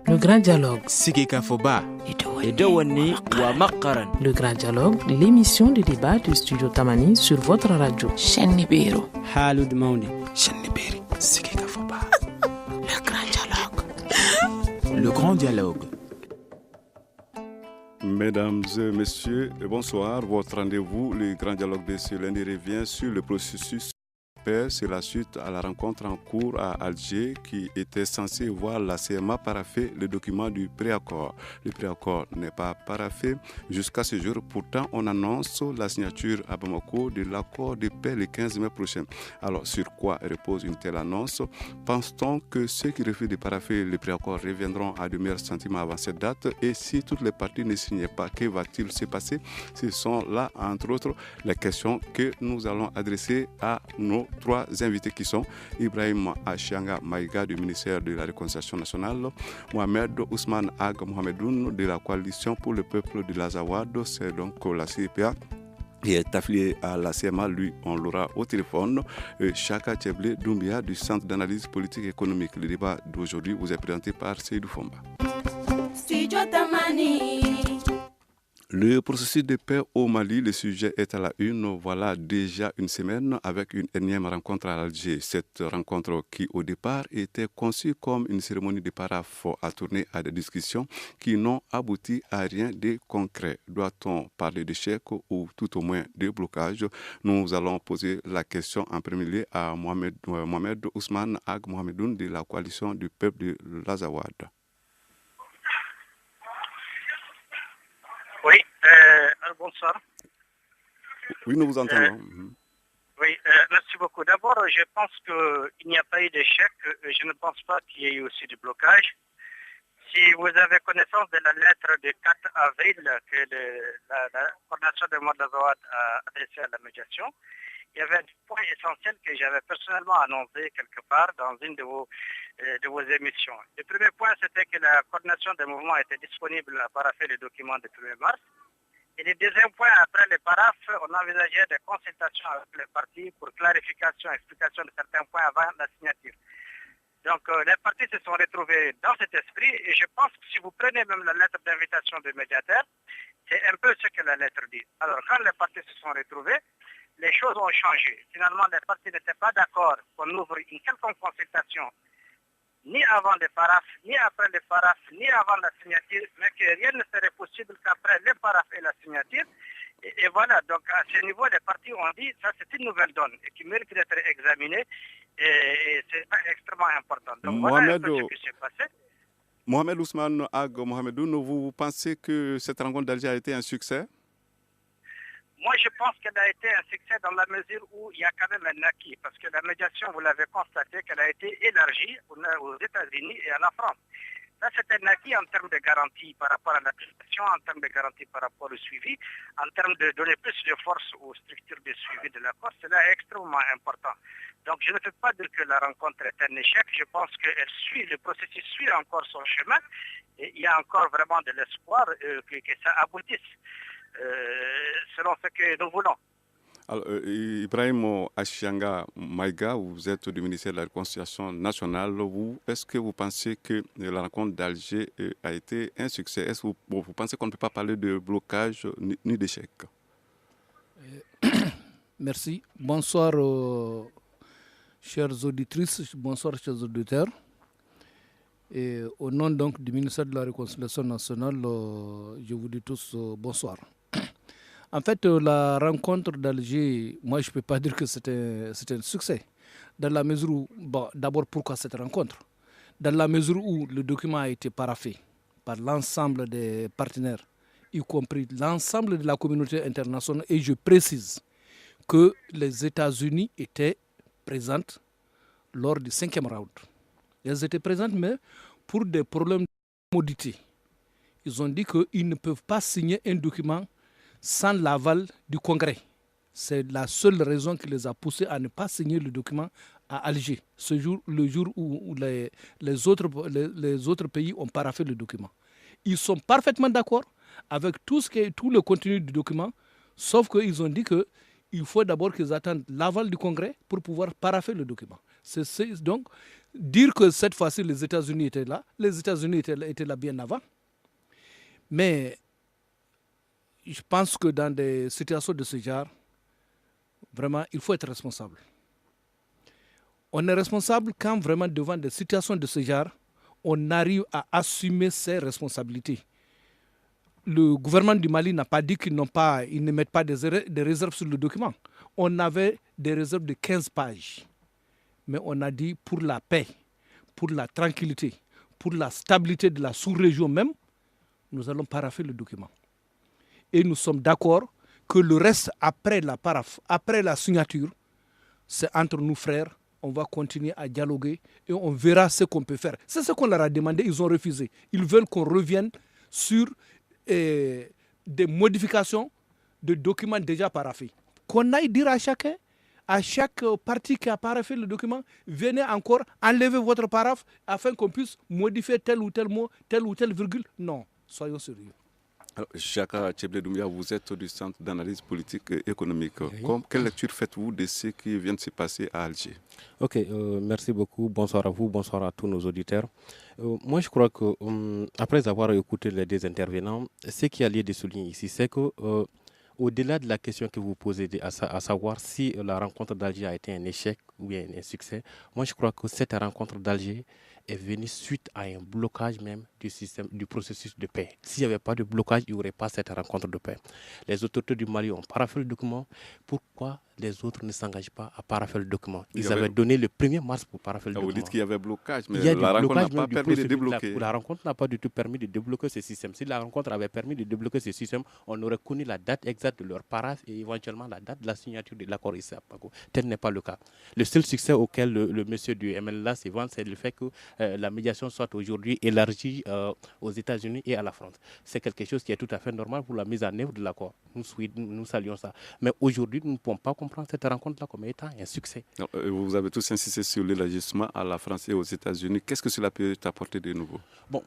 Le grand dialogue. Sigeka Foba. Edouani wa Makaran. Le grand dialogue, l'émission de débat du studio Tamani sur votre radio. Chenibero. Halud Mauni. Cheniberi. Sigeka Foba. Le grand dialogue. Le grand dialogue. Mesdames et messieurs, bonsoir. Votre rendez-vous, le grand dialogue de ce lundi revient sur le processus. C'est la suite à la rencontre en cours à Alger qui était censée voir la CMA paraffer le document du préaccord. Le préaccord n'est pas paraffé jusqu'à ce jour. Pourtant, on annonce la signature à Bamako de l'accord de paix le 15 mai prochain. Alors, sur quoi repose une telle annonce? Pense-t-on que ceux qui refusent de paraffer le préaccord reviendront à de meilleurs sentiments avant cette date? Et si toutes les parties ne signaient pas, que va-t-il se passer? Ce sont là, entre autres, les questions que nous allons adresser à nos trois invités qui sont Ibrahim Achianga Maïga du ministère de la Réconciliation nationale, Mohamed Ousmane Ag Mohamedoun de la coalition pour le peuple de l'Azawad, c'est donc la CPA. Il est affilié à la CMA, lui, on l'aura au téléphone. Chaka Tcheblé Doumbia du Centre d'analyse politique et économique. Le débat d'aujourd'hui vous est présenté par Seydou Fomba. Le processus de paix au Mali, le sujet est à la une. Voilà déjà une semaine avec une énième rencontre à Alger. Cette rencontre qui, au départ, était conçue comme une cérémonie de paraphe a tourné à des discussions qui n'ont abouti à rien de concret. Doit-on parler d'échec ou tout au moins de blocage? Nous allons poser la question en premier lieu à Mohamed Ousmane Ag Mohamedoun de la coalition du peuple de l'Azawad. Oui, bonsoir. Oui, nous vous entendons. Oui, merci beaucoup. D'abord, je pense qu'il n'y a pas eu d'échec. Je ne pense pas qu'il y ait eu aussi du blocage. Si vous avez connaissance de la lettre du 4 avril que la coordination de Moldazawad a adressée à la médiation, il y avait un point essentiel que j'avais personnellement annoncé quelque part dans une de vos émissions. Le premier point, c'était que la coordination des mouvements était disponible à paraffer les documents du 1er mars. Et le deuxième point, après les paraphes, on envisageait des consultations avec les partis pour clarification, explication de certains points avant la signature. Donc, les partis se sont retrouvés dans cet esprit et je pense que si vous prenez même la lettre d'invitation du médiateur, c'est un peu ce que la lettre dit. Alors, quand les partis se sont retrouvés, les choses ont changé. Finalement, les partis n'étaient pas d'accord qu'on ouvre une quelconque consultation, ni avant les paraphes, ni après les paraphes, ni avant la signature, mais que rien ne serait possible qu'après les paraphes et la signature. Et voilà, donc à ce niveau, les partis ont dit ça c'est une nouvelle donne et qui mérite d'être examinée et c'est extrêmement important. Donc voilà un peu ce qui s'est passé. Mohamed Ousmane Ag Mohamedoun, vous pensez que cette rencontre d'Alger a été un succès? Moi, je pense qu'elle a été un succès dans la mesure où il y a quand même un acquis, parce que la médiation, vous l'avez constaté, qu'elle a été élargie aux États-Unis et à la France. Ça, c'est un acquis en termes de garantie par rapport à l'application, en termes de garantie par rapport au suivi, en termes de donner plus de force aux structures de suivi de l'accord. Cela est extrêmement important. Donc, je ne peux pas dire que la rencontre est un échec. Je pense que le processus suit encore son chemin. Et il y a encore vraiment de l'espoir que ça aboutisse. Selon ce que nous voulons. Alors, Ibrahim Achianga Maïga, vous êtes du ministère de la Réconciliation nationale. Est-ce que vous pensez que la rencontre d'Alger a été un succès? Est-ce que vous pensez qu'on ne peut pas parler de blocage ni d'échec? Merci. Bonsoir, chères auditrices. Bonsoir, chers auditeurs. Et au nom donc du ministère de la Réconciliation nationale, je vous dis tous bonsoir. En fait, la rencontre d'Alger, moi je ne peux pas dire que c'est un succès. Dans la mesure où, d'abord pourquoi cette rencontre? Dans la mesure où le document a été paraphé par l'ensemble des partenaires, y compris l'ensemble de la communauté internationale, et je précise que les États-Unis étaient présentes lors du 5e round. Elles étaient présentes, mais pour des problèmes de commodité. Ils ont dit qu'ils ne peuvent pas signer un document sans l'aval du Congrès. C'est la seule raison qui les a poussés à ne pas signer le document à Alger, le jour où les autres pays ont paraphé le document. Ils sont parfaitement d'accord avec tout le contenu du document, sauf qu'ils ont dit que il faut d'abord qu'ils attendent l'aval du Congrès pour pouvoir parapher le document. Donc, dire que cette fois-ci les États-Unis étaient là bien avant. Mais je pense que dans des situations de ce genre, vraiment, il faut être responsable. On est responsable quand vraiment devant des situations de ce genre, on arrive à assumer ses responsabilités. Le gouvernement du Mali n'a pas dit qu'ils ne mettent pas des réserves sur le document. On avait des réserves de 15 pages. Mais on a dit pour la paix, pour la tranquillité, pour la stabilité de la sous-région même, nous allons parapher le document. Et nous sommes d'accord que le reste, après la signature, c'est entre nous frères, on va continuer à dialoguer et on verra ce qu'on peut faire. C'est ce qu'on leur a demandé, ils ont refusé. Ils veulent qu'on revienne sur des modifications de documents déjà paraphés. Qu'on aille dire à chaque partie qui a paraphé le document, venez encore enlever votre paraphe afin qu'on puisse modifier tel ou tel mot, telle ou telle virgule. Non, soyons sérieux. Alors, Chaka Tchebledoumbia, vous êtes du Centre d'analyse politique et économique. Oui. Quelle lecture faites-vous de ce qui vient de se passer à Alger? Ok, merci beaucoup. Bonsoir à vous, bonsoir à tous nos auditeurs. Moi, je crois que après avoir écouté les deux intervenants, ce qui a lieu de souligner ici, c'est que au-delà de la question que vous posez, à savoir si la rencontre d'Alger a été un échec ou bien un succès, moi, je crois que cette rencontre d'Alger est venue suite à un blocage même du processus de paix. S'il n'y avait pas de blocage, il n'y aurait pas cette rencontre de paix. Les autorités du Mali ont paraphé le document. Pourquoi les autres ne s'engagent pas à parapher le document? Ils avaient donné le 1er mars pour parapher le document. Vous dites qu'il y avait blocage, mais la rencontre n'a pas permis de débloquer. La rencontre n'a pas du tout permis de débloquer ce système. Si la rencontre avait permis de débloquer ce système, on aurait connu la date exacte de leur paraphe et éventuellement la date de la signature de l'accord Issa Pago. Tel n'est pas le cas. Le seul succès auquel le monsieur du MLA se vante, c'est le fait que la médiation soit aujourd'hui élargie aux États-Unis et à la France. C'est quelque chose qui est tout à fait normal pour la mise en œuvre de l'accord. Nous saluons ça. Mais aujourd'hui, nous ne pouvons pas comprendre cette rencontre-là comme étant un succès. Alors, vous avez tous insisté sur l'élargissement à la France et aux États-Unis. Qu'est-ce que cela peut apporter de nouveau? Bon,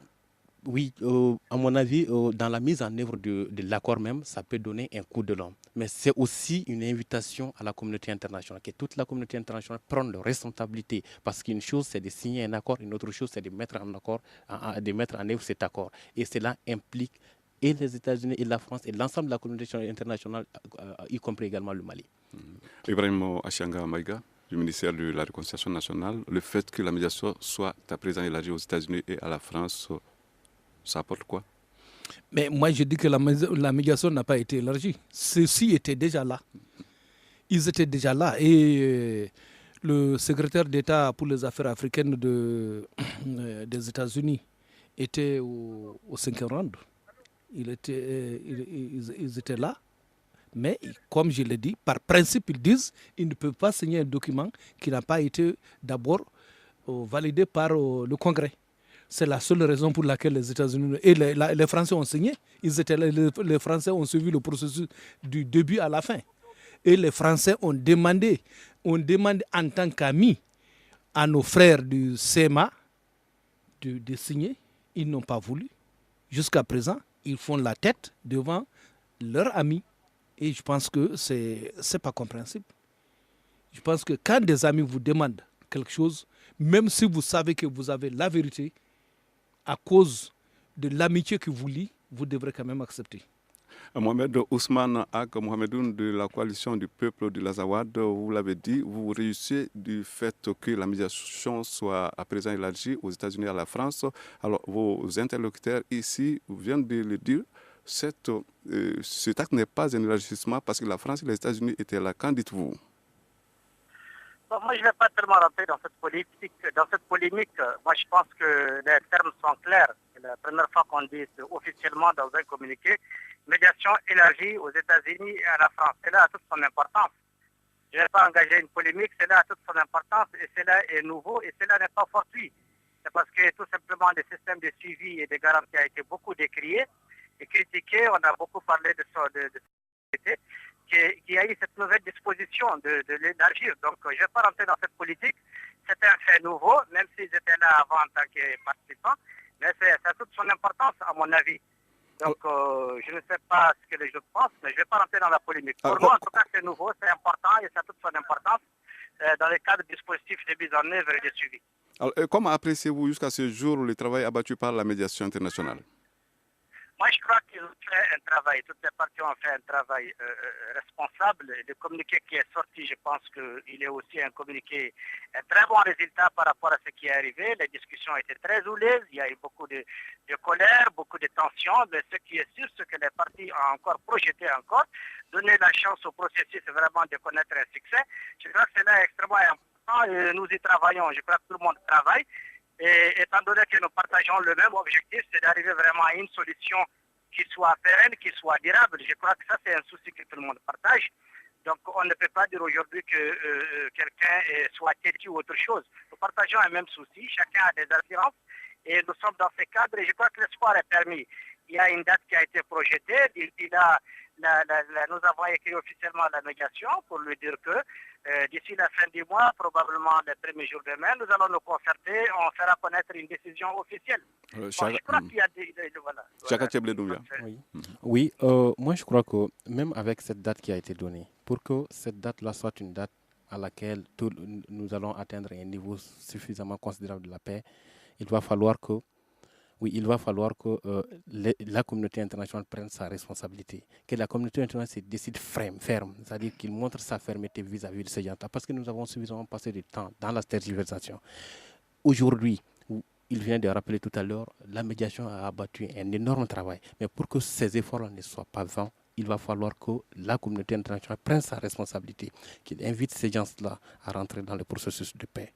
oui, à mon avis, dans la mise en œuvre de l'accord même, ça peut donner un coup de langue. Mais c'est aussi une invitation à la communauté internationale, que toute la communauté internationale prenne leurs responsabilités. Parce qu'une chose, c'est de signer un accord, une autre chose, c'est de mettre en œuvre cet accord. Et cela implique et les États-Unis et la France et l'ensemble de la communauté internationale, y compris également le Mali. Ibrahim Achanga Maïga, du ministère de la Réconciliation nationale, le fait que la médiation soit à présent élargie aux États-Unis et à la France, ça apporte quoi? Mais moi, je dis que la médiation n'a pas été élargie. Ceux-ci étaient déjà là. Ils étaient déjà là. Et le secrétaire d'État pour les affaires africaines des États-Unis était au 5e round. Ils étaient là. Mais, comme je l'ai dit, par principe, ils disent qu'ils ne peuvent pas signer un document qui n'a pas été d'abord validé par le Congrès. C'est la seule raison pour laquelle les États-Unis et les Français ont signé. Les Français ont suivi le processus du début à la fin. Et les Français ont demandé en tant qu'amis à nos frères du CMA de signer. Ils n'ont pas voulu. Jusqu'à présent, ils font la tête devant leurs amis. Et je pense que ce n'est pas compréhensible. Je pense que quand des amis vous demandent quelque chose, même si vous savez que vous avez la vérité, à cause de l'amitié que vous lie, vous devrez quand même accepter. Mohamed Ousmane Ag Mohamedoun de la coalition du peuple de l'Azawad, vous l'avez dit, vous réussissez du fait que la médiation soit à présent élargie aux États-Unis et à la France. Alors, vos interlocuteurs ici viennent de le dire, cet acte n'est pas un élargissement parce que la France et les États-Unis étaient là. Qu'en dites-vous? Bon, moi, je ne vais pas tellement rentrer dans cette polémique. Moi, je pense que les termes sont clairs. C'est la première fois qu'on dit officiellement dans un communiqué, médiation élargie aux États-Unis et à la France. Cela a toute son importance. Je ne vais pas engager une polémique, cela a toute son importance et cela est nouveau et cela n'est pas fortuit. C'est parce que tout simplement le système de suivi et de garantie a été beaucoup décrié et critiqué. On a beaucoup parlé de société. Qu'il y a eu cette nouvelle disposition de l'élargir. Donc, je ne vais pas rentrer dans cette politique. C'est un fait nouveau, même s'ils étaient là avant en tant que participants, mais ça a toute son importance, à mon avis. Donc, je ne sais pas ce que les autres pensent, mais je ne vais pas rentrer dans la polémique. Pour nous, en tout cas, c'est nouveau, c'est important et ça a toute son importance dans le cadre du dispositif de mise en œuvre et de suivi. Alors, comment appréciez-vous jusqu'à ce jour le travail abattu par la médiation internationale? Moi, je crois qu'ils ont fait un travail, toutes les parties ont fait un travail responsable. Le communiqué qui est sorti, je pense qu'il est aussi un communiqué, un très bon résultat par rapport à ce qui est arrivé. Les discussions étaient très houleuses, il y a eu beaucoup de colère, beaucoup de tensions. Mais ce qui est sûr, c'est que les parties ont encore projeté donné la chance au processus vraiment de connaître un succès. Je crois que cela est extrêmement important et nous y travaillons. Je crois que tout le monde travaille. Et étant donné que nous partageons le même objectif, c'est d'arriver vraiment à une solution qui soit pérenne, qui soit durable. Je crois que ça, c'est un souci que tout le monde partage. Donc, on ne peut pas dire aujourd'hui que quelqu'un soit têtu ou autre chose. Nous partageons un même souci, chacun a des assurances et nous sommes dans ce cadre et je crois que l'espoir est permis. Il y a une date qui a été projetée. Nous avons écrit officiellement la médiation pour lui dire que d'ici la fin du mois, probablement les premiers jours de mai, nous allons nous concerter, on fera connaître une décision officielle. Je crois qu'il y a des... Oui, moi je crois que même avec cette date qui a été donnée, pour que cette date-là soit une date à laquelle nous allons atteindre un niveau suffisamment considérable de la paix, il va falloir que la communauté internationale prenne sa responsabilité, que la communauté internationale se décide ferme, c'est-à-dire qu'il montre sa fermeté vis-à-vis de ces gens-là, parce que nous avons suffisamment passé du temps dans la tergiversation. Aujourd'hui, il vient de rappeler tout à l'heure, la médiation a abattu un énorme travail, mais pour que ces efforts ne soient pas vains, il va falloir que la communauté internationale prenne sa responsabilité, qu'il invite ces gens-là à rentrer dans le processus de paix.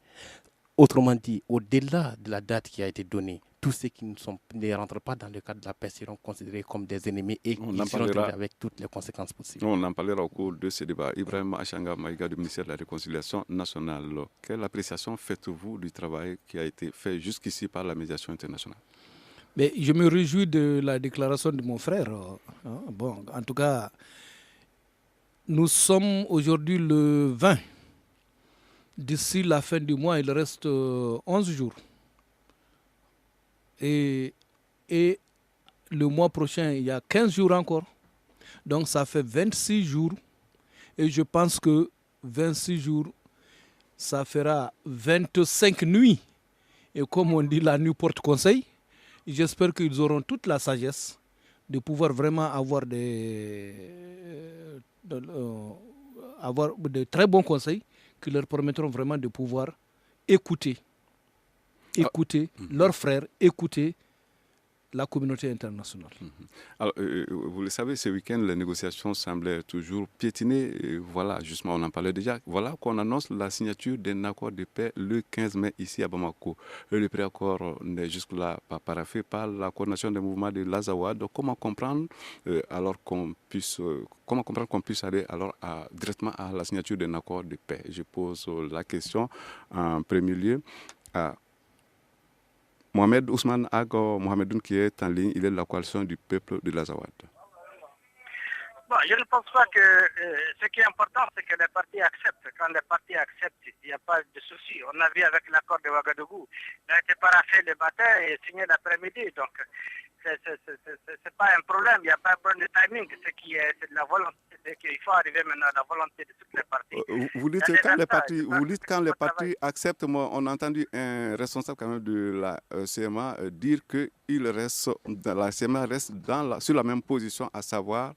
Autrement dit, au-delà de la date qui a été donnée, tous ceux qui ne rentrent pas dans le cadre de la paix seront considérés comme des ennemis et ils seront traités avec toutes les conséquences possibles. On en parlera au cours de ce débat. Ibrahim Achanga Maïga du ministère de la Réconciliation nationale. Quelle appréciation faites-vous du travail qui a été fait jusqu'ici par la médiation internationale? Mais je me réjouis de la déclaration de mon frère. Bon, en tout cas, nous sommes aujourd'hui le 20. D'ici la fin du mois, il reste 11 jours. Et le mois prochain, il y a 15 jours encore. Donc ça fait 26 jours. Et je pense que 26 jours, ça fera 25 nuits. Et comme on dit, la nuit porte conseil. J'espère qu'ils auront toute la sagesse de pouvoir vraiment avoir avoir de très bons conseils qui leur permettront vraiment de pouvoir écouter leurs frères, écouter la communauté internationale. Alors, vous le savez, ce week-end, les négociations semblaient toujours piétiner. Et voilà, justement, on en parlait déjà. Voilà qu'on annonce la signature d'un accord de paix le 15 mai ici à Bamako. Le préaccord n'est jusque-là pas paraphé par la coordination des mouvements de l'Azawad. Comment comprendre qu'on puisse aller alors directement à la signature d'un accord de paix? Je pose la question en premier lieu à Mohamed Ousmane Ago Mohamedoun qui est en ligne, il est de la coalition du peuple de l'Azawad. Bon, je ne pense pas que ce qui est important, c'est que les partis acceptent. Quand les partis acceptent, il n'y a pas de souci. On a vu avec l'accord de Ouagadougou, il a été paraphé le matin et signé l'après-midi. Donc, c'est pas un problème, il n'y a pas un problème de timing. C'est de la volonté, c'est qu'il faut arriver maintenant à la volonté de toutes les parties. Vous dites quand les partis acceptent, moi, on a entendu un responsable quand même de la CMA dire que la CMA reste sur la même position, à savoir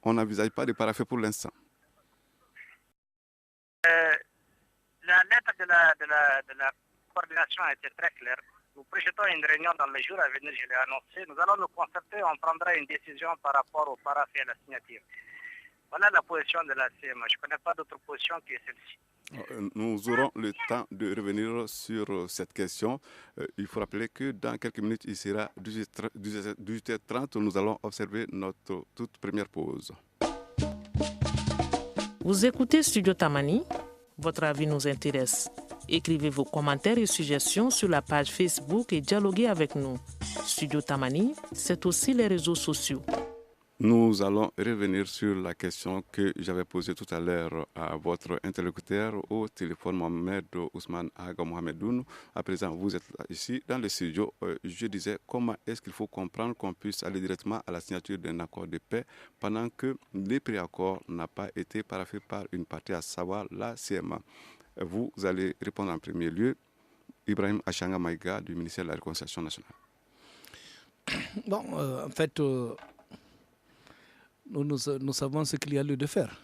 on n'envisage pas de paraffer pour l'instant. La lettre de la coordination a été très claire. Nous projetons une réunion dans les jours à venir, je l'ai annoncé. Nous allons nous concerter, on prendra une décision par rapport au paraphé et à la signature. Voilà la position de la CMA. Je ne connais pas d'autre position que celle-ci. Nous aurons le temps de revenir sur cette question. Il faut rappeler que dans quelques minutes, il sera 18h30. Nous allons observer notre toute première pause. Vous écoutez Studio Tamani. Votre avis nous intéresse. Écrivez vos commentaires et suggestions sur la page Facebook et dialoguez avec nous. Studio Tamani, c'est aussi les réseaux sociaux. Nous allons revenir sur la question que j'avais posée tout à l'heure à votre interlocuteur au téléphone, Mohamed Ousmane Aga Mohamedoun. À présent, vous êtes ici dans le studio. Je disais, comment est-ce qu'il faut comprendre qu'on puisse aller directement à la signature d'un accord de paix pendant que le préaccord n'a pas été paraphé par une partie, à savoir la CMA. Vous allez répondre en premier lieu. Ibrahim Achanga Maïga du ministère de la Réconciliation nationale. Bon, en fait, nous savons ce qu'il y a lieu de faire.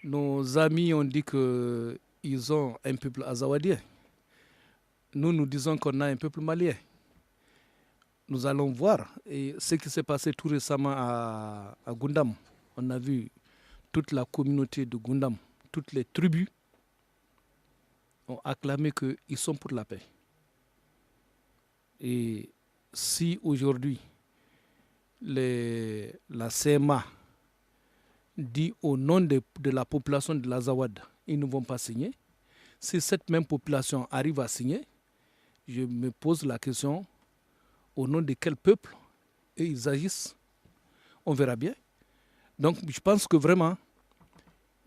Nos amis ont dit qu'ils ont un peuple azawadien. Nous disons qu'on a un peuple malien. Nous allons voir. Et ce qui s'est passé tout récemment à Gundam, on a vu toute la communauté de Gundam, toutes les tribus ont acclamé qu'ils sont pour la paix. Et si aujourd'hui, la CMA dit au nom de la population de l'Azawad, ils ne vont pas signer, si cette même population arrive à signer, je me pose la question, au nom de quel peuple ils agissent, on verra bien. Donc je pense que vraiment,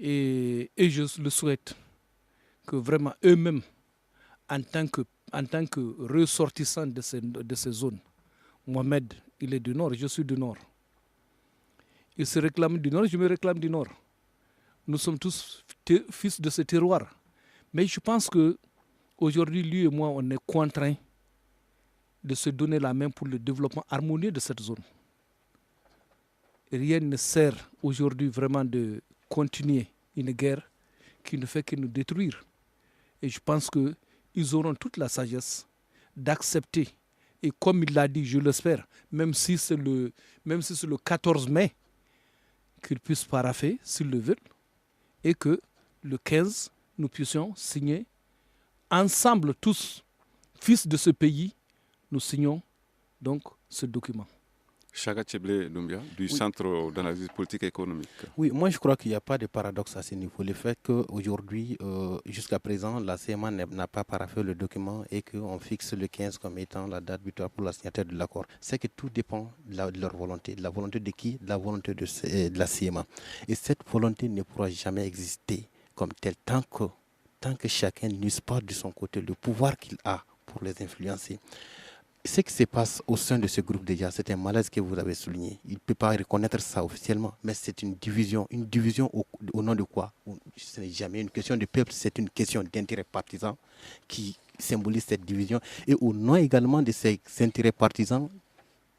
et je le souhaite, que vraiment eux-mêmes, en tant que ressortissants de ces zones, Mohamed, il est du Nord, je suis du Nord. Il se réclame du Nord, je me réclame du Nord. Nous sommes tous fils de ce terroir. Mais je pense qu'aujourd'hui, lui et moi, on est contraints de se donner la main pour le développement harmonieux de cette zone. Rien ne sert aujourd'hui vraiment de continuer une guerre qui ne fait que nous détruire. Et je pense qu'ils auront toute la sagesse d'accepter. Et comme il l'a dit, je l'espère, même si c'est le 14 mai, qu'ils puissent parapher s'ils le veulent, et que le 15, nous puissions signer ensemble, tous, fils de ce pays, nous signons donc ce document. Chaga Tcheblé Doumbia, du Centre d'analyse politique et économique. Oui, moi je crois qu'il n'y a pas de paradoxe à ce niveau. Le fait qu'aujourd'hui, jusqu'à présent, la CMA n'a pas paraphé le document et qu'on fixe le 15 comme étant la date butoir pour la signature de l'accord, c'est que tout dépend de leur volonté. De la volonté de qui? De la volonté de la CMA. Et cette volonté ne pourra jamais exister comme telle tant que chacun n'use pas de son côté le pouvoir qu'il a pour les influencer. Ce qui se passe au sein de ce groupe déjà, c'est un malaise que vous avez souligné. Il ne peut pas reconnaître ça officiellement, mais c'est une division au nom de quoi? Ce n'est jamais une question de peuple, c'est une question d'intérêt partisan qui symbolise cette division. Et au nom également de ces intérêts partisans,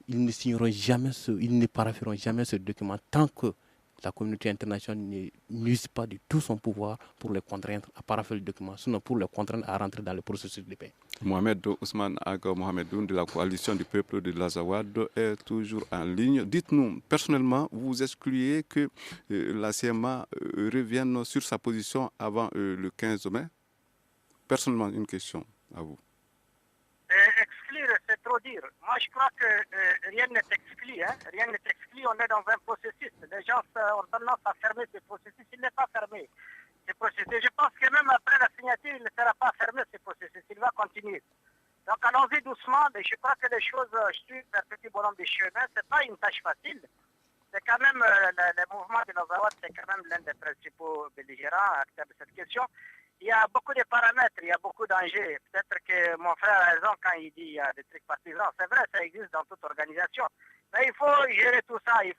ils ne signeront jamais ils ne paraphieront jamais ce document tant que la communauté internationale n'use pas de tout son pouvoir pour les contraindre à parapher le document, sinon pour les contraindre à rentrer dans le processus de paix. Mohamed Ousmane Aga Mohamedoun de la coalition du peuple de l'Azawad est toujours en ligne. Dites-nous, personnellement, vous excluez que la CMA revienne sur sa position avant le 15 mai? Personnellement, une question à vous. Exclure, c'est trop dire. Moi, je crois que rien n'est exclu. Hein? Rien n'est exclu. On est dans un processus. Les gens ont tendance à fermer ce processus. Il n'est pas fermé. Ce processus. Je pense que même après la signature, il ne sera pas fermé, ce processus. Il va continuer. Donc, allons-y doucement. Mais je crois que les choses, je suis un petit bonhomme de chemin. Ce n'est pas une tâche facile. C'est quand même, le mouvement de l'Azawad, c'est quand même l'un des principaux belligérants acteurs de cette question. Il y a beaucoup de paramètres, il y a beaucoup d'enjeux. Peut-être que mon frère a raison quand il dit qu'il y a des trucs partisans. C'est vrai, ça existe dans toute organisation. Mais il faut gérer tout ça. Il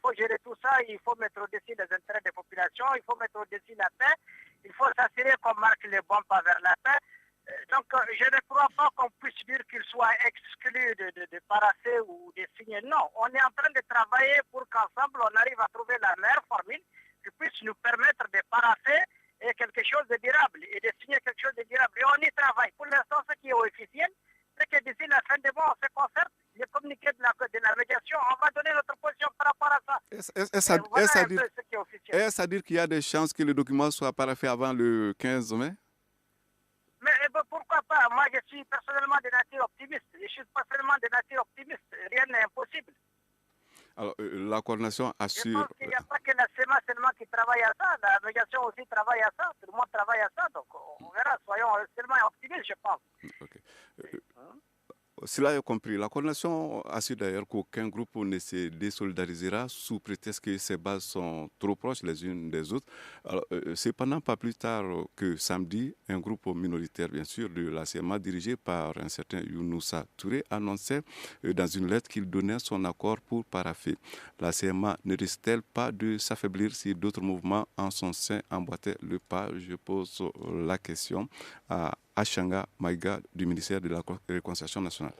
faut mettre au-dessus les intérêts des populations. Il faut mettre au-dessus la paix. Il faut s'assurer qu'on marque les bons pas vers la paix. Donc, je ne crois pas qu'on puisse dire qu'il soit exclu de parasser ou de signer. Non, on est en train de travailler pour qu'ensemble, on arrive à trouver la meilleure formule qui puisse nous permettre de parasser et quelque chose de durable et de signer quelque chose de durable. Et on y travaille. Pour l'instant, ce qui est officiel, c'est que d'ici la fin du mois, on se concerte, le communiqué de la médiation, on va donner notre position par rapport à ça. Est-ce à dire qu'il y a des chances que le document soit paraphé avant le 15 mai? Mais pourquoi pas? Moi, je suis personnellement de nature optimiste. Rien n'est impossible. Alors, la coordination assure... Je pense qu'il n'y a pas que la CEMA seulement qui travaille à ça. La médiation aussi travaille à ça. Tout le monde travaille à ça. Donc, on verra. Soyons seulement optimistes, je pense. Okay. cela est compris. La coordination a su d'ailleurs qu'aucun groupe ne se désolidarisera sous prétexte que ses bases sont trop proches les unes des autres. Cependant, pas plus tard que samedi, un groupe minoritaire, bien sûr, de la CMA, dirigé par un certain Younoussa Touré, annonçait dans une lettre qu'il donnait son accord pour paraffer. La CMA ne risque-t-elle pas de s'affaiblir si d'autres mouvements en son sein emboîtaient le pas? Je pose la question à Achanga Maïga du ministère de la Réconciliation nationale.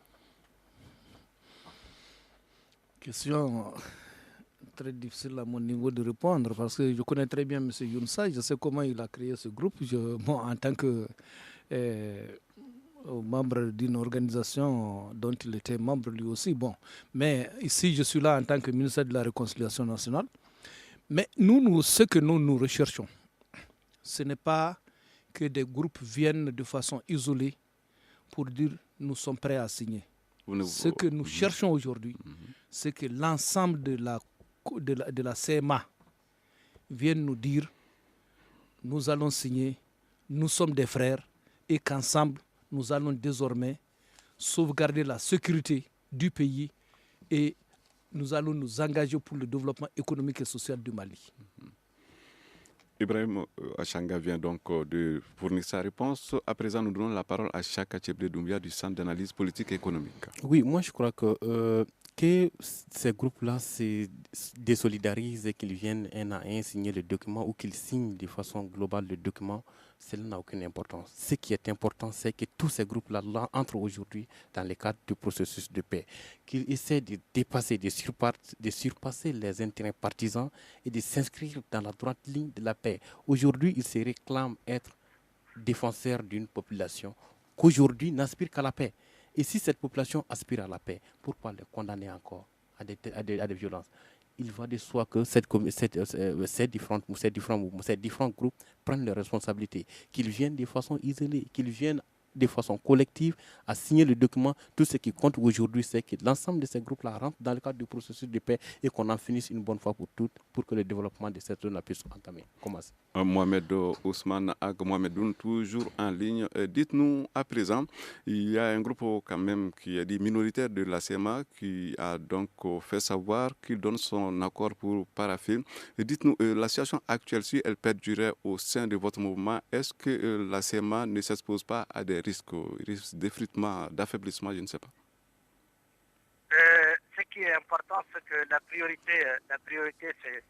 Question très difficile à mon niveau de répondre parce que je connais très bien M. Younoussa, je sais comment il a créé ce groupe. En tant que membre d'une organisation dont il était membre lui aussi. Mais ici, je suis là en tant que ministère de la Réconciliation nationale. Mais ce que nous recherchons, ce n'est pas que des groupes viennent de façon isolée pour dire nous sommes prêts à signer. Ce que nous cherchons aujourd'hui, c'est que l'ensemble de la CMA vienne nous dire nous allons signer, nous sommes des frères et qu'ensemble, nous allons désormais sauvegarder la sécurité du pays et nous allons nous engager pour le développement économique et social du Mali. Ibrahim Achanga vient donc de fournir sa réponse. À présent, nous donnons la parole à Chaka Tcheblé Doumbia du Centre d'analyse politique et économique. Oui, moi je crois que ces groupes-là se désolidarisent et qu'ils viennent un à un signer le document ou qu'ils signent de façon globale le document, cela n'a aucune importance. Ce qui est important, c'est que tous ces groupes-là entrent aujourd'hui dans le cadre du processus de paix, qu'ils essaient de dépasser, de surpasser les intérêts partisans et de s'inscrire dans la droite ligne de la paix. Aujourd'hui, ils se réclament être défenseurs d'une population qu'aujourd'hui n'aspire qu'à la paix. Et si cette population aspire à la paix, pourquoi les condamner encore à des violences? Il va de soi que ces différents groupes prennent leurs responsabilités, qu'ils viennent de façon isolée, qu'ils viennent de façon collective à signer le document. Tout ce qui compte aujourd'hui, c'est que l'ensemble de ces groupes-là rentrent dans le cadre du processus de paix et qu'on en finisse une bonne fois pour toutes pour que le développement de cette zone puisse entamer. Commencer. Mohamed Ousmane Ag Mohamedoun, toujours en ligne. Dites-nous à présent, il y a un groupe quand même qui est dit minoritaire de la CMA qui a donc fait savoir qu'il donne son accord pour paraffer. Dites-nous, la situation actuelle, si elle perdurait au sein de votre mouvement, est-ce que la CMA ne s'expose pas à des risques d'effritement, d'affaiblissement, je ne sais pas? Ce qui est important, c'est que la priorité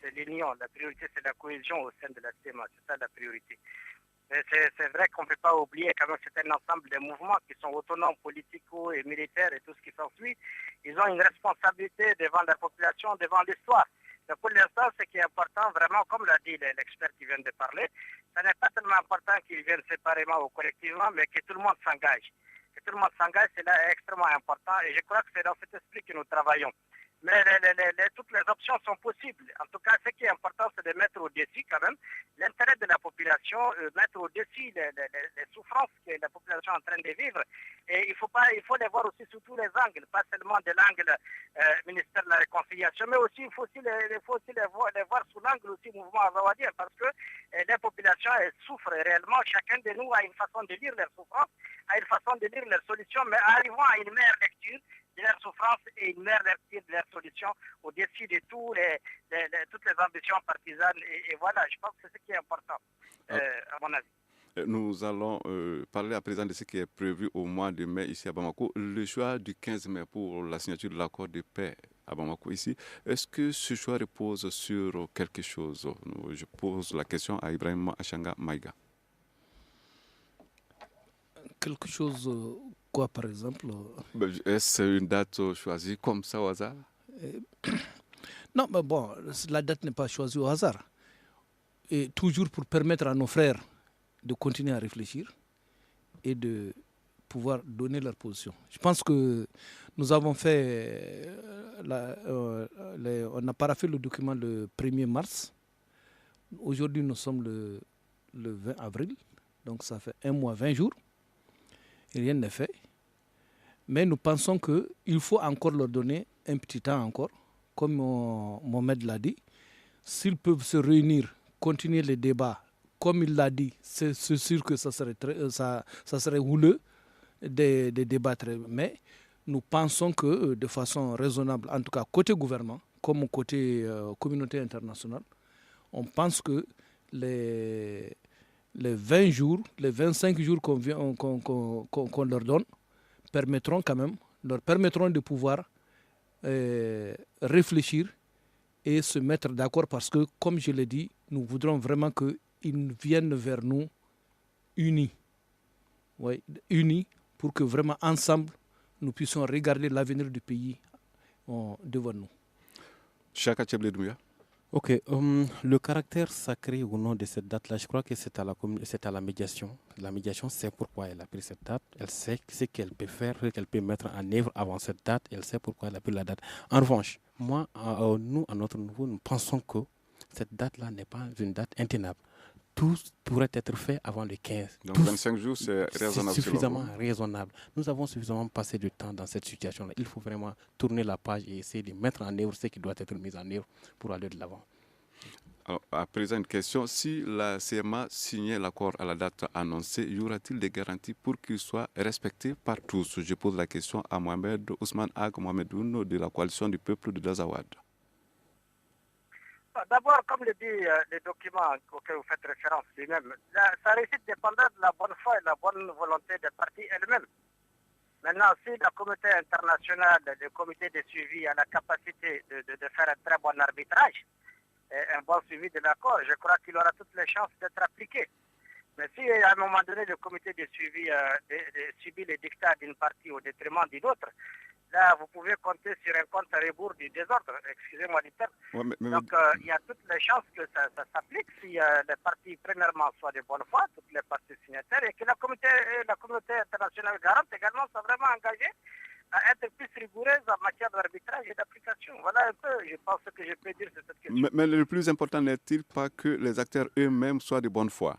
c'est l'union, la priorité, c'est la cohésion au sein de la CMA, c'est ça la priorité. C'est vrai qu'on ne peut pas oublier quand même c'est un ensemble de mouvements qui sont autonomes, politico et militaires et tout ce qui s'ensuit. Ils ont une responsabilité devant la population, devant l'histoire. Donc pour l'instant, ce qui est important, vraiment, comme l'a dit l'expert qui vient de parler, ce n'est pas tellement important qu'ils viennent séparément ou collectivement, mais que tout le monde s'engage. Que tout le monde s'engage, c'est là extrêmement important et je crois que c'est dans cet esprit que nous travaillons. Mais toutes les options sont possibles. En tout cas, ce qui est important, c'est de mettre au-dessus quand même l'intérêt de la population, mettre au-dessus les souffrances que la population est en train de vivre. Et il faut les voir aussi sous tous les angles, pas seulement de l'angle ministère de la Réconciliation, mais aussi il faut aussi les voir sous l'angle aussi mouvement azawadien, parce que les populations elles souffrent réellement. Chacun de nous a une façon de lire leurs souffrances, a une façon de lire leurs solutions, mais arrivons à une meilleure lecture de leurs souffrances et une meilleure lecture de leurs solutions au-dessus de toutes les ambitions partisanes. Et voilà, je pense que c'est ce qui est important, à mon avis. Nous allons parler à présent de ce qui est prévu au mois de mai ici à Bamako. Le choix du 15 mai pour la signature de l'accord de paix à Bamako ici, est-ce que ce choix repose sur quelque chose? Je pose la question à Ibrahim Achanga Maïga. Quelque chose, quoi par exemple? Est-ce une date choisie comme ça au hasard? Non, mais bon, la date n'est pas choisie au hasard. Et toujours pour permettre à nos frères de continuer à réfléchir et de pouvoir donner leur position. Je pense que nous avons fait, on a paraphé le document le 1er mars. Aujourd'hui, nous sommes le 20 avril, donc ça fait 1 mois, 20 jours. Et rien n'est fait. Mais nous pensons qu'il faut encore leur donner un petit temps encore, comme Mohamed l'a dit. S'ils peuvent se réunir, continuer les débats, comme il l'a dit, c'est sûr que ça serait houleux de débattre. Mais nous pensons que de façon raisonnable, en tout cas côté gouvernement, comme côté communauté internationale, on pense que les 20 jours, les 25 jours qu'on leur donne permettront quand même, leur permettront de pouvoir réfléchir et se mettre d'accord parce que, comme je l'ai dit, nous voudrons vraiment qu'ils viennent vers nous unis. Oui, unis pour que vraiment ensemble, nous puissions regarder l'avenir du pays devant nous. Chaka Tchebledouya. Ok, le caractère sacré ou non de cette date-là, je crois que c'est à la médiation. La médiation sait pourquoi elle a pris cette date, elle sait ce qu'elle peut faire, ce qu'elle peut mettre en œuvre avant cette date, elle sait pourquoi elle a pris la date. En revanche, moi, nous, à notre niveau, nous pensons que cette date-là n'est pas une date intenable. Tout pourrait être fait avant le 15. Donc 25 jours, c'est raisonnable. C'est suffisamment raisonnable. Nous avons suffisamment passé du temps dans cette situation-là. Il faut vraiment tourner la page et essayer de mettre en œuvre ce qui doit être mis en œuvre pour aller de l'avant. Alors, à présent, une question. Si la CMA signait l'accord à la date annoncée, y aura-t-il des garanties pour qu'il soit respecté par tous? Je pose la question à Mohamed Ousmane Ag Mohamedoun de la coalition du peuple de Dazawad. D'abord, comme le dit le document auquel vous faites référence lui-même, sa réussite dépendra de la bonne foi et de la bonne volonté des parties elles-mêmes. Maintenant, si la communauté internationale, le comité de suivi a la capacité de faire un très bon arbitrage, et un bon suivi de l'accord, je crois qu'il aura toutes les chances d'être appliqué. Mais si à un moment donné le comité de suivi subit les dictats d'une partie au détriment d'une autre, là vous pouvez compter sur un compte à rebours du désordre, excusez-moi du terme. Ouais, donc il y a toutes les chances que ça s'applique si les parties premièrement soient de bonne foi, toutes les parties signataires, et que la communauté internationale garante également soit vraiment engagée à être plus rigoureuse en matière d'arbitrage et d'application. Voilà un peu, je pense, que je peux dire sur cette question. Mais le plus important n'est-il pas que les acteurs eux-mêmes soient de bonne foi?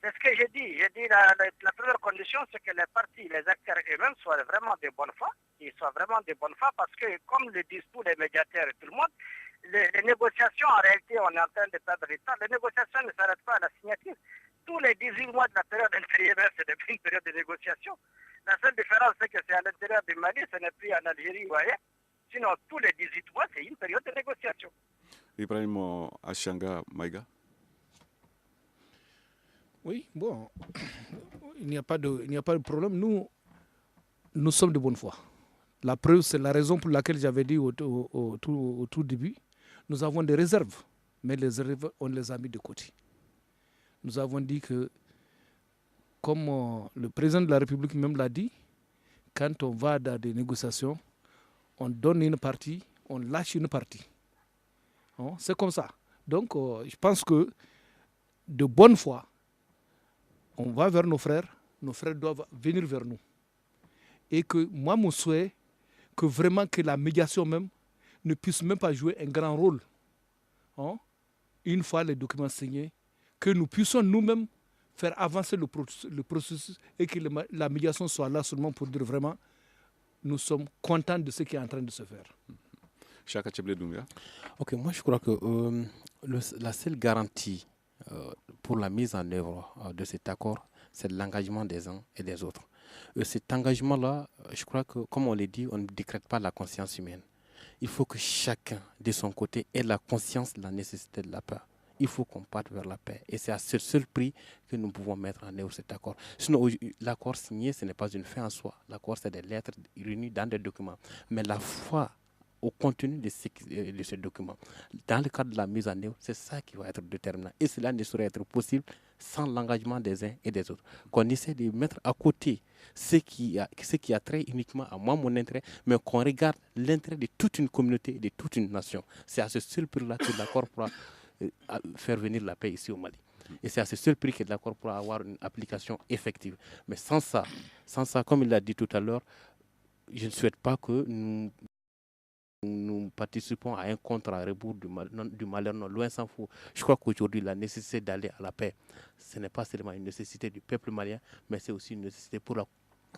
C'est ce que j'ai dit. J'ai dit la première condition, c'est que les parties, les acteurs eux-mêmes soient vraiment de bonne foi. Ils soient vraiment de bonne foi parce que, comme le disent tous les médiateurs et tout le monde, les négociations, en réalité, on est en train de perdre du temps. Les négociations ne s'arrêtent pas à la signature. Tous les 18 mois de la période intérieure, c'est depuis une période de négociation. La seule différence, c'est que c'est à l'intérieur du Mali, ce n'est plus en Algérie ou ailleurs. Sinon, tous les 18 mois, c'est une période de négociation. Ibrahim Achanga Maïga. Oui, bon, il n'y a pas de problème. Nous sommes de bonne foi. La preuve, c'est la raison pour laquelle j'avais dit au tout début, nous avons des réserves, mais les réserves, on les a mis de côté. Nous avons dit que, comme le président de la République même l'a dit, quand on va dans des négociations, on donne une partie, on lâche une partie. C'est comme ça. Donc, je pense que de bonne foi, on va vers nos frères doivent venir vers nous. Et que moi, mon souhait, que vraiment que la médiation même ne puisse même pas jouer un grand rôle. Une fois les documents signés, que nous puissions nous-mêmes faire avancer le processus et que la médiation soit là seulement pour dire vraiment, nous sommes contents de ce qui est en train de se faire. Chaka Tchebledouya. Ok, moi je crois que la seule garantie pour la mise en œuvre de cet accord, c'est l'engagement des uns et des autres. Cet engagement-là, je crois que, comme on l'a dit, on ne décrète pas la conscience humaine. Il faut que chacun, de son côté, ait la conscience de la nécessité de la paix. Il faut qu'on parte vers la paix. Et c'est à ce seul prix que nous pouvons mettre en œuvre cet accord. Sinon, l'accord signé, ce n'est pas une fin en soi. L'accord, c'est des lettres réunies dans des documents. Mais la foi au contenu de ce document, dans le cadre de la mise en œuvre, c'est ça qui va être déterminant. Et cela ne saurait être possible sans l'engagement des uns et des autres. Qu'on essaie de mettre à côté ce qui a trait uniquement à moi, mon intérêt, mais qu'on regarde l'intérêt de toute une communauté, de toute une nation. C'est à ce seul prix-là que l'accord pourra faire venir la paix ici au Mali. Et c'est à ce seul prix que l'accord pourra avoir une application effective. Mais sans ça, comme il l'a dit tout à l'heure, je ne souhaite pas que nous participons à un contre-rebours du malheur. Non, loin s'en faut. Je crois qu'aujourd'hui, la nécessité d'aller à la paix, ce n'est pas seulement une nécessité du peuple malien, mais c'est aussi une nécessité pour la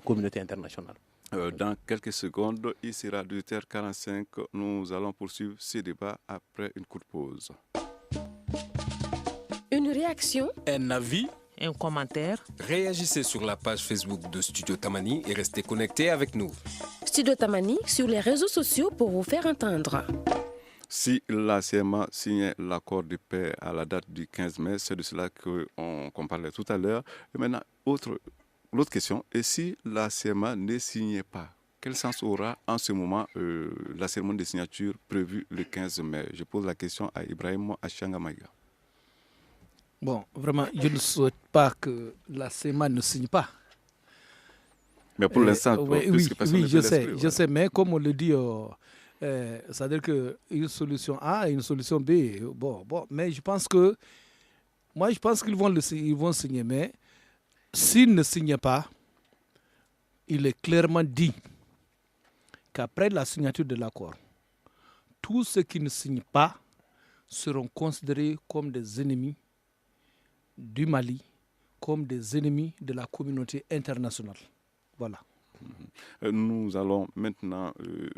communauté internationale. Dans quelques secondes, il sera 18h45. Nous allons poursuivre ce débat après une courte pause. Une réaction, un avis, un commentaire. Réagissez sur la page Facebook de Studio Tamani et restez connectés avec nous. Studio Tamani sur les réseaux sociaux pour vous faire entendre. Si la CMA signait l'accord de paix à la date du 15 mai, c'est de cela qu'on parlait tout à l'heure. Et maintenant, l'autre question, et si la CMA ne signait pas, quel sens aura en ce moment la cérémonie de signature prévue le 15 mai? Je pose la question à Ibrahim Achanga Maïga. Bon, vraiment, je ne souhaite pas que la CMA ne signe pas. Mais pour l'instant, oui, je sais, mais comme on le dit, c'est-à-dire qu'une solution A et une solution B, bon, mais je pense qu'ils vont signer, mais s'ils ne signent pas, il est clairement dit qu'après la signature de l'accord, tous ceux qui ne signent pas seront considérés comme des ennemis du Mali, comme des ennemis de la communauté internationale. Voilà. Nous allons maintenant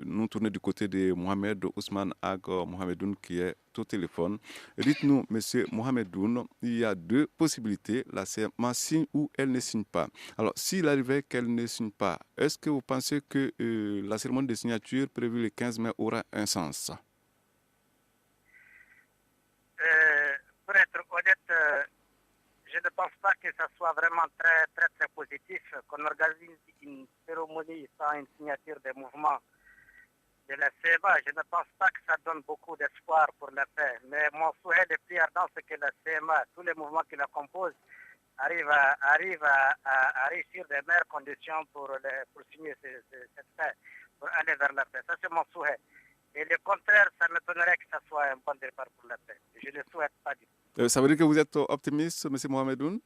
nous tourner du côté de Mohamed Ousmane Ag Mohamedoun qui est au téléphone. Dites-nous, monsieur Mohamedoun, il y a deux possibilités. La CMA signe ou elle ne signe pas. Alors, s'il arrivait qu'elle ne signe pas, est-ce que vous pensez que la cérémonie de signature prévue le 15 mai aura un sens? Pour être honnête, je ne pense pas que ça soit vraiment très, très, très positif qu'on organise une cérémonie sans une signature des mouvements de la CMA. Je ne pense pas que ça donne beaucoup d'espoir pour la paix. Mais mon souhait le plus ardent, c'est que la CMA, tous les mouvements qui la composent, arrivent à réussir des meilleures conditions pour signer cette paix, pour aller vers la paix. Ça, c'est mon souhait. Et le contraire, ça m'étonnerait que ça soit un bon départ pour la paix. Je ne le souhaite pas du tout. Ça veut dire que vous êtes optimiste, M. Mohamedoun?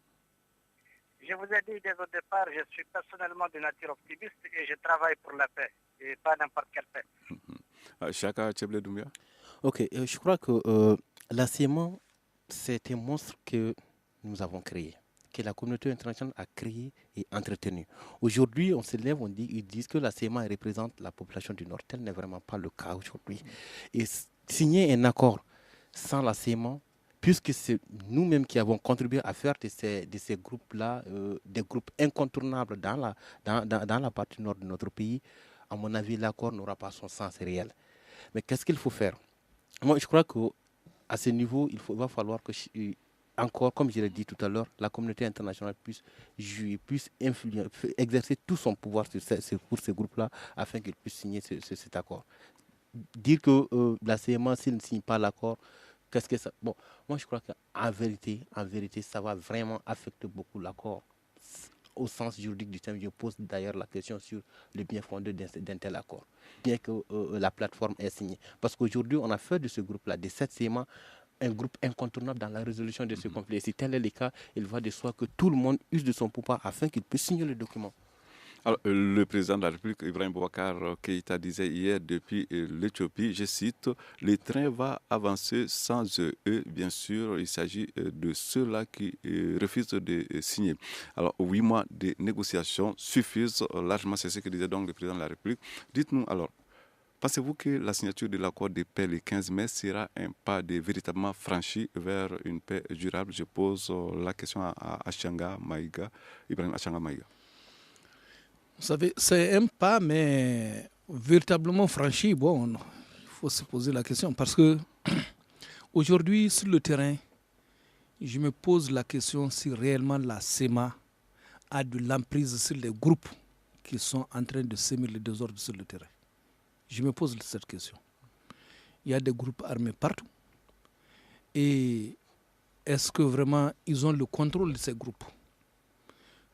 Je vous ai dit dès au départ, je suis personnellement de nature optimiste et je travaille pour la paix, et pas n'importe quelle paix. Chaka Tcheble Doumbia. Ok, je crois que la CMA, c'est un monstre que nous avons créé, que la communauté internationale a créé et entretenu. Aujourd'hui, on se lève, ils disent que la CMA représente la population du Nord. Tel n'est vraiment pas le cas aujourd'hui. Et signer un accord sans la CMA, puisque c'est nous-mêmes qui avons contribué à faire de ces groupes-là des groupes incontournables dans la partie nord de notre pays, à mon avis, l'accord n'aura pas son sens réel. Mais qu'est-ce qu'il faut faire? Moi, je crois qu'à ce niveau, il va falloir que, encore, comme je l'ai dit tout à l'heure, la communauté internationale puisse jouer, puisse exercer tout son pouvoir pour ces groupes-là, afin qu'ils puissent signer cet accord. Dire que la CMA, s'il ne signe pas l'accord, qu'est-ce que ça... Bon, moi je crois qu'en vérité, ça va vraiment affecter beaucoup l'accord. Au sens juridique du terme, je pose d'ailleurs la question sur le bien fondé d'un tel accord, bien que la plateforme est signée. Parce qu'aujourd'hui, on a fait de ce groupe-là, de cette CMA, un groupe incontournable dans la résolution de ce conflit. Et si tel est le cas, il va de soi que tout le monde use de son pouvoir afin qu'il puisse signer le document. Alors, le président de la République, Ibrahim Boubacar Keïta, disait hier depuis l'Éthiopie, je cite, « Le train va avancer sans eux. » Bien sûr, il s'agit de ceux-là qui refusent de signer. Alors, 8 mois de négociations suffisent largement, c'est ce que disait donc le président de la République. Dites-nous alors, pensez-vous que la signature de l'accord de paix le 15 mai sera un pas véritablement franchi vers une paix durable? Je pose la question à Achanga Maïga, Ibrahim Achanga Maïga. Vous savez, c'est un pas, mais véritablement franchi. Bon, il faut se poser la question parce que aujourd'hui, sur le terrain, je me pose la question si réellement la CMA a de l'emprise sur les groupes qui sont en train de semer le désordre sur le terrain. Je me pose cette question. Il y a des groupes armés partout. Et est-ce que vraiment ils ont le contrôle de ces groupes?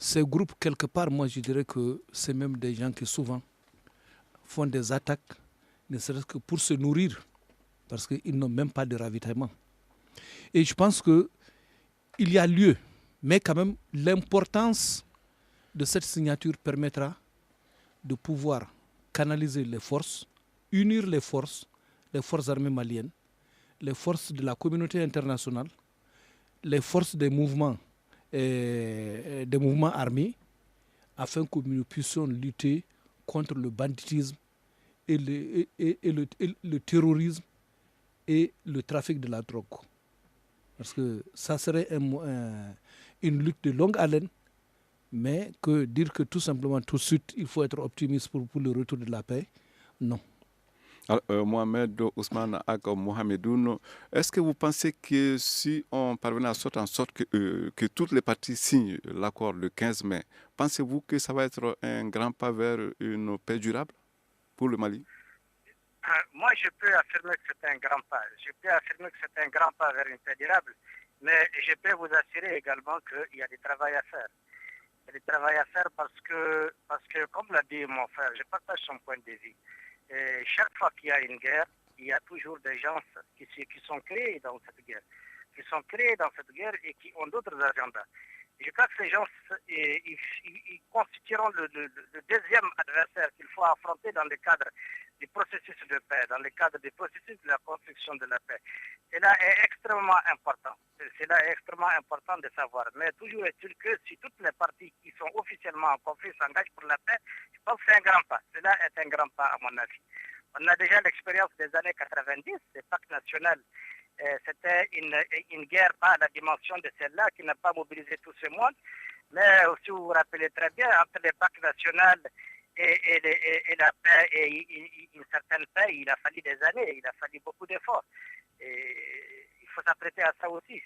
Ces groupes, quelque part, moi je dirais que c'est même des gens qui souvent font des attaques, ne serait-ce que pour se nourrir, parce qu'ils n'ont même pas de ravitaillement. Et je pense qu'il y a lieu, mais quand même l'importance de cette signature permettra de pouvoir canaliser les forces, unir les forces armées maliennes, les forces de la communauté internationale, les forces des mouvements armés, afin que nous puissions lutter contre le banditisme et le terrorisme et le trafic de la drogue. Parce que ça serait une lutte de longue haleine, mais que dire que tout simplement, tout de suite, il faut être optimiste pour le retour de la paix, non. Alors, Mohamed Ousmane Ag Mohamedoun, est-ce que vous pensez que si on parvenait à faire en sorte que toutes les parties signent l'accord le 15 mai, pensez-vous que ça va être un grand pas vers une paix durable pour le Mali? Moi, je peux affirmer que c'est un grand pas. Je peux affirmer que c'est un grand pas vers une paix durable, mais je peux vous assurer également qu'il y a du travail à faire. Il y a du travail à faire parce que comme l'a dit mon frère, je partage son point de vue. Et chaque fois qu'il y a une guerre, il y a toujours des gens qui sont créés dans cette guerre, et qui ont d'autres agendas. Et je crois que ces gens, ils constitueront le deuxième adversaire qu'il faut affronter dans le cadre du processus de paix, dans le cadre du processus de la construction de la paix. Cela est extrêmement important. Cela est extrêmement important de savoir. Mais toujours est-il que si toutes les parties qui sont officiellement en conflit s'engagent pour la paix, je pense que c'est un grand pas. Cela est un grand pas à mon avis. On a déjà l'expérience des années 90, le pacte national. C'était une guerre pas à la dimension de celle-là qui n'a pas mobilisé tout ce monde. Mais si vous vous rappelez très bien, entre le pacte national et la paix, et une certaine paix, il a fallu des années, il a fallu beaucoup d'efforts. Et il faut s'apprêter à ça aussi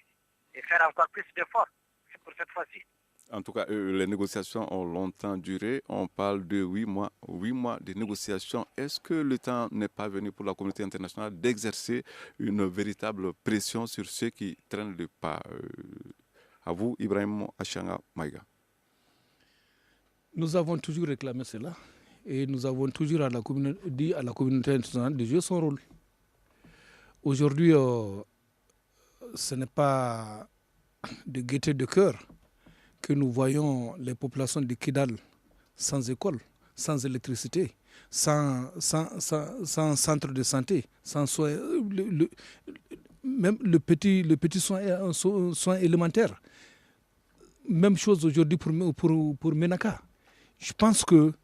et faire encore plus d'efforts. C'est pour cette fois-ci. En tout cas, les négociations ont longtemps duré. On parle de 8 mois de négociations. Est-ce que le temps n'est pas venu pour la communauté internationale d'exercer une véritable pression sur ceux qui traînent le pas? À vous, Ibrahim Achanga Maïga. Nous avons toujours réclamé cela et nous avons toujours dit à la communauté internationale de jouer son rôle. Aujourd'hui, ce n'est pas de gaieté de cœur que nous voyons les populations de Kidal sans école, sans électricité, sans centre de santé, sans soins, même le petit soin élémentaire. Même chose aujourd'hui pour Menaka. Je pense que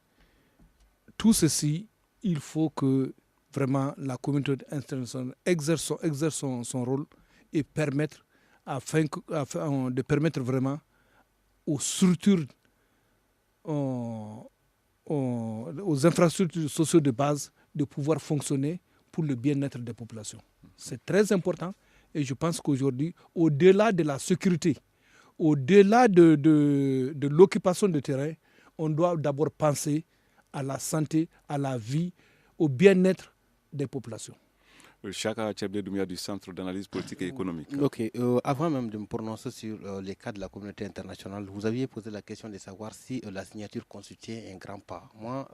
tout ceci, il faut que vraiment la communauté internationale exerce son rôle et de permettre vraiment aux structures, aux infrastructures sociales de base de pouvoir fonctionner pour le bien-être des populations. C'est très important et je pense qu'aujourd'hui, au-delà de la sécurité, au-delà de l'occupation de terrain, on doit d'abord penser à la santé, à la vie, au bien-être des populations. Chaka Tchebde Doumia du Centre d'analyse politique et économique. Ok, avant même de me prononcer sur les cas de la communauté internationale, vous aviez posé la question de savoir si la signature constituait un grand pas. Moi,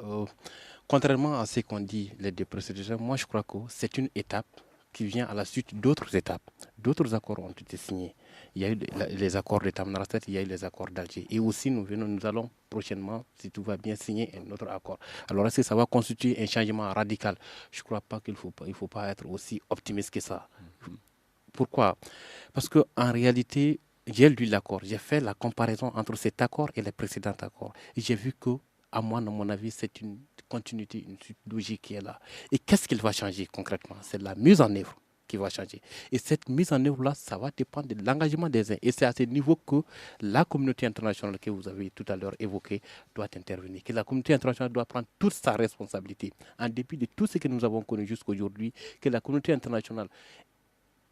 contrairement à ce qu'ont dit les deux précédents, moi je crois que c'est une étape qui vient à la suite d'autres étapes. D'autres accords ont été signés. Il y a eu les accords de Tamanrasset, il y a eu les accords d'Alger. Et aussi, nous allons prochainement, si tout va bien, signer un autre accord. Alors, est-ce que ça va constituer un changement radical? Je ne crois pas qu'il ne faut pas être aussi optimiste que ça. Pourquoi? Parce qu'en réalité, j'ai lu l'accord, j'ai fait la comparaison entre cet accord et les précédents accords. Et j'ai vu que, à mon avis, c'est une continuité, une suite logique qui est là. Et qu'est-ce qu'il va changer concrètement? C'est la mise en œuvre qui va changer. Et cette mise en œuvre-là, ça va dépendre de l'engagement des uns. Et c'est à ce niveau que la communauté internationale que vous avez tout à l'heure évoquée doit intervenir. Que la communauté internationale doit prendre toute sa responsabilité. En dépit de tout ce que nous avons connu jusqu'aujourd'hui, que la communauté internationale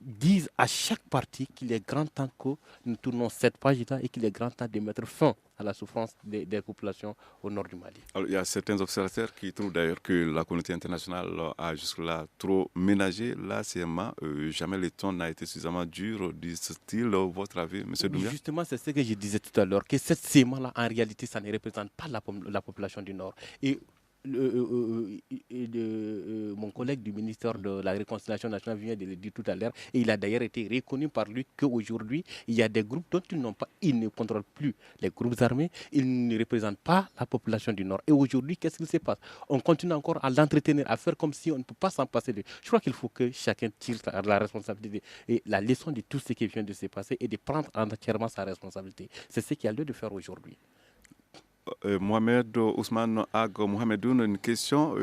disent à chaque partie qu'il est grand temps que nous tournons cette page-là et qu'il est grand temps de mettre fin à la souffrance des populations au nord du Mali. Alors, il y a certains observateurs qui trouvent d'ailleurs que la communauté internationale a jusque-là trop ménagé la CMA. Jamais le ton n'a été suffisamment dur, disent-ils, votre avis, M. Doumbia? Justement, c'est ce que je disais tout à l'heure, que cette CMA-là, en réalité, ça ne représente pas la population du Nord. Et mon collègue du ministère de la Réconciliation nationale vient de le dire tout à l'heure, et il a d'ailleurs été reconnu par lui qu'aujourd'hui, il y a des groupes dont ils ne contrôlent plus les groupes armés, ils ne représentent pas la population du Nord. Et aujourd'hui, qu'est-ce qui se passe? On continue encore à l'entretenir, à faire comme si on ne peut pas s'en passer. Je crois qu'il faut que chacun tire la responsabilité et la leçon de tout ce qui vient de se passer et de prendre entièrement sa responsabilité. C'est ce qu'il y a lieu de faire aujourd'hui. Mohamed Ousmane Ag Mohamedoun, une question.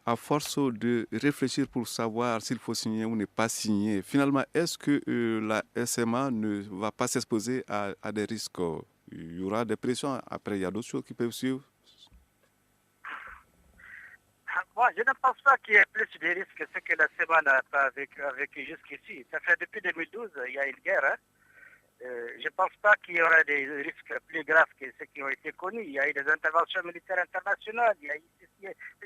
À force de réfléchir pour savoir s'il faut signer ou ne pas signer, finalement, est-ce que la SMA ne va pas s'exposer à des risques? Il y aura des pressions. Après, il y a d'autres choses qui peuvent suivre. Moi, je ne pense pas qu'il y ait plus de risques que ce que la SMA n'a pas vécu jusqu'ici. Ça fait depuis 2012, il y a une guerre. Hein. Je ne pense pas qu'il y aura des risques plus graves que ceux qui ont été connus. Il y a eu des interventions militaires internationales. Les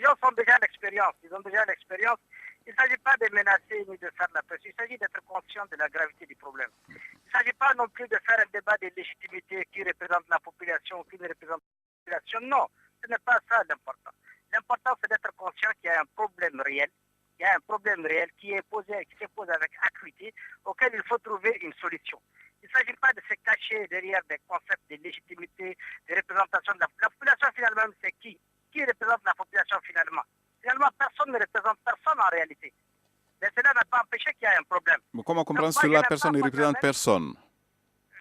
gens ont déjà l'expérience. Ils ont déjà l'expérience. Il ne s'agit pas de menacer ni de faire la pression. Il s'agit d'être conscient de la gravité du problème. Il ne s'agit pas non plus de faire un débat de légitimité qui représente la population ou qui ne représente pas la population. Non, ce n'est pas ça l'important. L'important, c'est d'être conscient qu'il y a un problème réel. Il y a un problème réel qui se pose avec acuité, auquel il faut trouver une solution. Il ne s'agit pas de se cacher derrière des concepts de légitimité, de représentation de la population. Finalement, c'est qui? Qui représente la population finalement? Finalement, personne ne représente personne en réalité. Mais cela n'a pas empêché qu'il y ait un problème. Mais comment comprendre cela? Personne ne représente personne.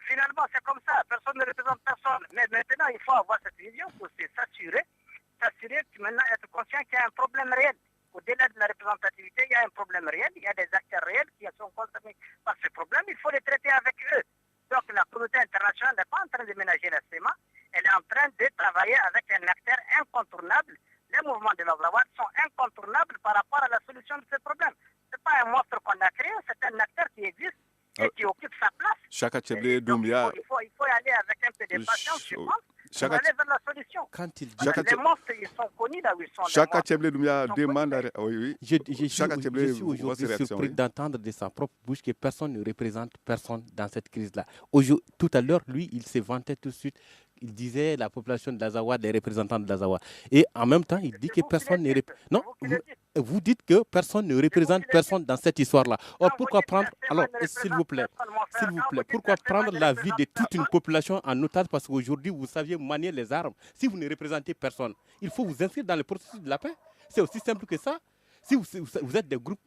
Finalement, c'est comme ça. Personne ne représente personne. Mais maintenant, il faut avoir cette vision pour s'assurer que maintenant être conscient qu'il y a un problème réel. Au-delà de la représentativité, il y a un problème réel. Il y a des acteurs réels qui sont concernés par ce problème. Il faut les traiter avec eux. Donc la communauté internationale n'est pas en train de ménager la CEMA. Elle est en train de travailler avec un acteur incontournable. Les mouvements de l'Azawad sont incontournables par rapport à la solution de ce problème. Ce n'est pas un monstre qu'on a créé, c'est un acteur qui existe et qui occupe sa place. Chaka Tcheblé Doumbia. Il faut y aller avec un peu de patience, je pense. On va aller vers la solution. Quand il dit les monstres, ils sont connus là où ils sont. Chaka Tcheblé Doumbia demande... Oui. Je suis aujourd'hui surpris d'entendre de sa propre bouche que personne ne représente personne dans cette crise-là. Tout à l'heure, lui, il s'est vanté tout de suite. Il disait la population de l'Azawa, des représentants de l'Azawa. Et en même temps, il dit que personne ne représente... Non, vous dites que personne ne représente personne dans cette histoire-là. Or, pourquoi prendre... Alors, s'il vous plaît, pourquoi prendre la vie de toute une population en otage? Parce qu'aujourd'hui, vous saviez manier les armes. Si vous ne représentez personne, il faut vous inscrire dans le processus de la paix. C'est aussi simple que ça. Si vous êtes des groupes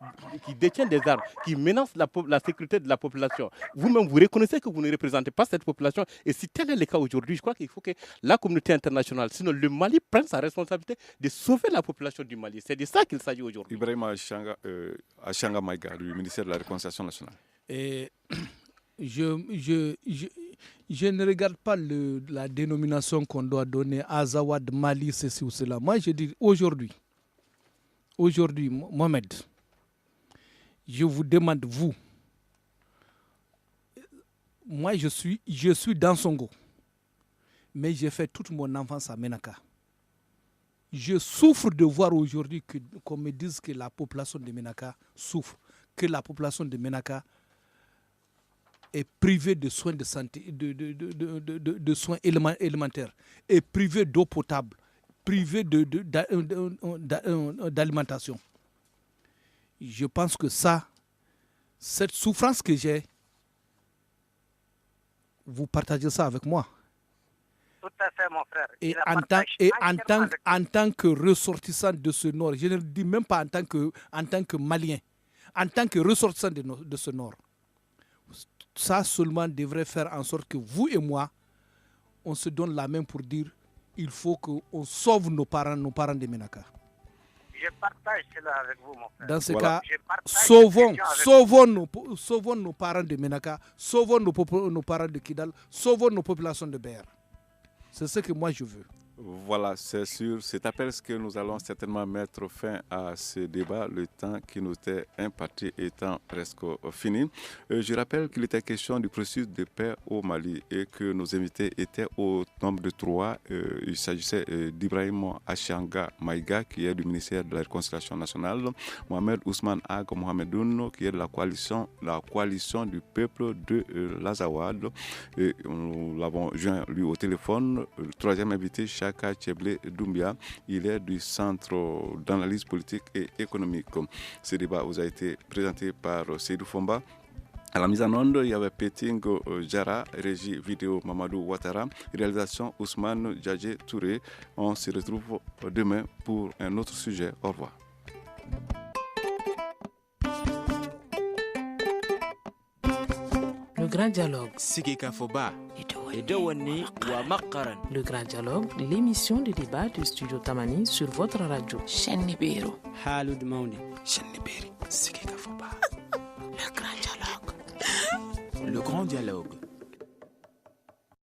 qui détiennent des armes, qui menacent la sécurité de la population, vous-même, vous reconnaissez que vous ne représentez pas cette population. Et si tel est le cas aujourd'hui, je crois qu'il faut que la communauté internationale, sinon le Mali, prenne sa responsabilité de sauver la population du Mali. C'est de ça qu'il s'agit aujourd'hui. Ibrahim Achanga Maïga, du ministère de la Réconciliation nationale. Et je ne regarde pas la dénomination qu'on doit donner à Azawad, Mali, ceci ou cela. Moi, je dis aujourd'hui, Mohamed, je vous demande, vous, moi je suis dans Songo, mais j'ai fait toute mon enfance à Menaka. Je souffre de voir aujourd'hui qu'on me dise que la population de Menaka souffre, que la population de Menaka est privée de soins de santé, de soins élémentaires, est privée d'eau potable, privé d'alimentation. Je pense que cette souffrance que j'ai, vous partagez ça avec moi. Tout à fait, mon frère. Et en tant que ressortissant de ce Nord, je ne le dis même pas en tant que Malien, en tant que ressortissant de ce Nord, ça seulement devrait faire en sorte que vous et moi, on se donne la main pour dire il faut qu'on sauve nos parents de Menaka. Je partage cela avec vous, mon frère. Dans ce cas, sauvons nos parents de Menaka, sauvons nos parents de Kidal, sauvons nos populations de Béar. C'est ce que moi je veux. Voilà, c'est sûr. C'est après ce que nous allons certainement mettre fin à ce débat, le temps qui nous était imparti étant presque fini. Je rappelle qu'il était question du processus de paix au Mali et que nos invités étaient au nombre de 3. Il s'agissait d'Ibrahim Achanga Maïga, qui est du ministère de la Réconciliation nationale, Mohamed Ousmane Ag Mohamedoun, qui est de la coalition du peuple de l'Azawad. Et nous l'avons joint lui au téléphone. Le troisième invité, Chaka Tcheblé Doumbia, il est du Centre d'analyse politique et économique. Ce débat vous a été présenté par Seydou Fomba. À la mise en onde, il y avait Peting Jara, régie vidéo Mamadou Ouattara, réalisation Ousmane Djadje Touré. On se retrouve demain pour un autre sujet. Au revoir. Le grand dialogue. Sigi Kafoba. Et Edawani wa makaran. Le Grand Dialogue, l'émission de débat du Studio Tamani sur votre radio. Chenibero. Halud Mauni. Le Grand Dialogue. Le Grand Dialogue.